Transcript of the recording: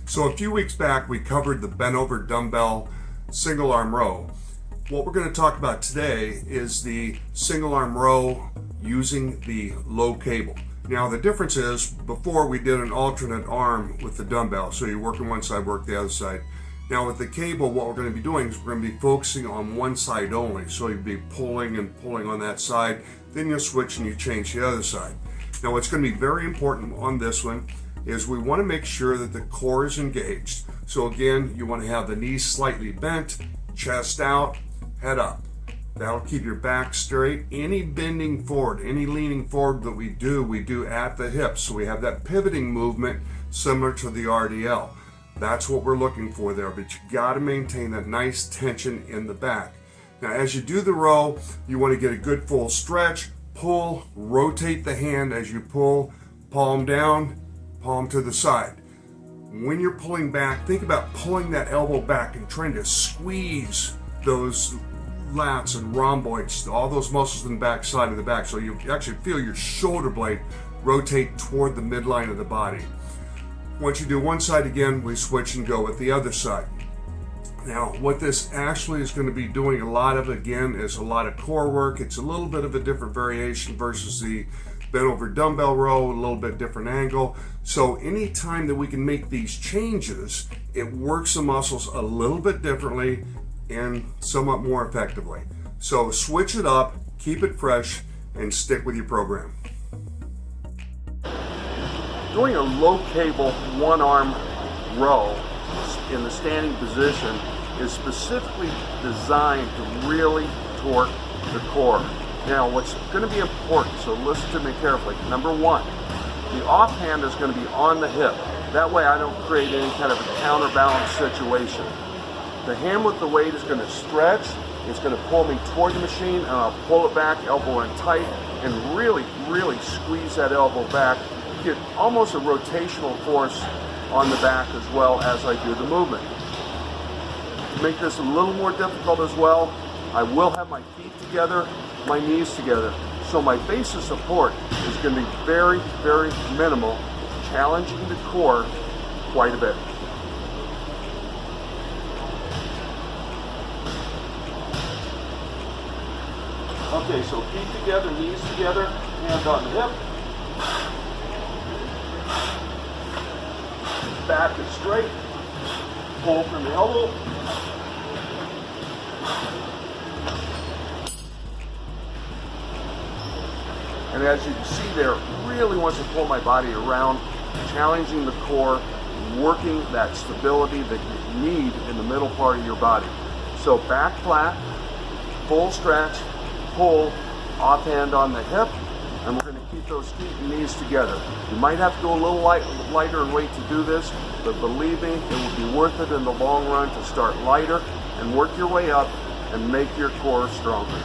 So a few weeks back, we covered the bent over dumbbell single arm row. What we're going to talk about today is the single arm row using the low cable. Now the difference is, before we did an alternate arm with the dumbbell, so you're working one side, work the other side. Now with the cable, what we're going to be doing is we're going to be focusing on one side only. So you'll be pulling and pulling on that side, then you'll switch and you change the other side. Now what's going to be very important on this one is we want to make sure that the core is engaged. So again, you want to have the knees slightly bent, chest out, head up. That'll keep your back straight. Any bending forward, any leaning forward that we do at the hips. So we have that pivoting movement similar to the RDL. That's what we're looking for there, but you got to maintain that nice tension in the back. Now as you do the row, you want to get a good full stretch, pull, rotate the hand as you pull, palm down, palm to the side. When you're pulling back, think about pulling that elbow back and trying to squeeze those lats and rhomboids, all those muscles in the back side of the back, so you actually feel your shoulder blade rotate toward the midline of the body. Once you do one side again, we switch and go with the other side. Now what this actually is going to be doing a lot of, again, is a lot of core work. It's a little bit of a different variation versus the bent over dumbbell row, a little bit different angle. So anytime that we can make these changes, it works the muscles a little bit differently and somewhat more effectively. So switch it up, keep it fresh, and stick with your program. Doing a low cable one arm row in the standing position is specifically designed to really torque the core. Now what's going to be important, so listen to me carefully. Number one, the offhand is going to be on the hip. That way I don't create any kind of a counterbalance situation. The hand with the weight is going to stretch, it's going to pull me toward the machine, and I'll pull it back, elbow in tight, and really, really squeeze that elbow back. Get almost a rotational force on the back as well as I do the movement. To make this a little more difficult as well, I will have my feet together, my knees together. So my base of support is going to be very, very minimal, challenging the core quite a bit. Okay, so feet together, knees together, hands on the hip. Back is straight. Pull from the elbow. And as you can see there, really wants to pull my body around, challenging the core, working that stability that you need in the middle part of your body. So back flat, full stretch, pull, offhand on the hip, and we're going to keep those feet and knees together. You might have to go a little lighter in weight to do this, but believe me, it will be worth it in the long run to start lighter and work your way up and make your core stronger.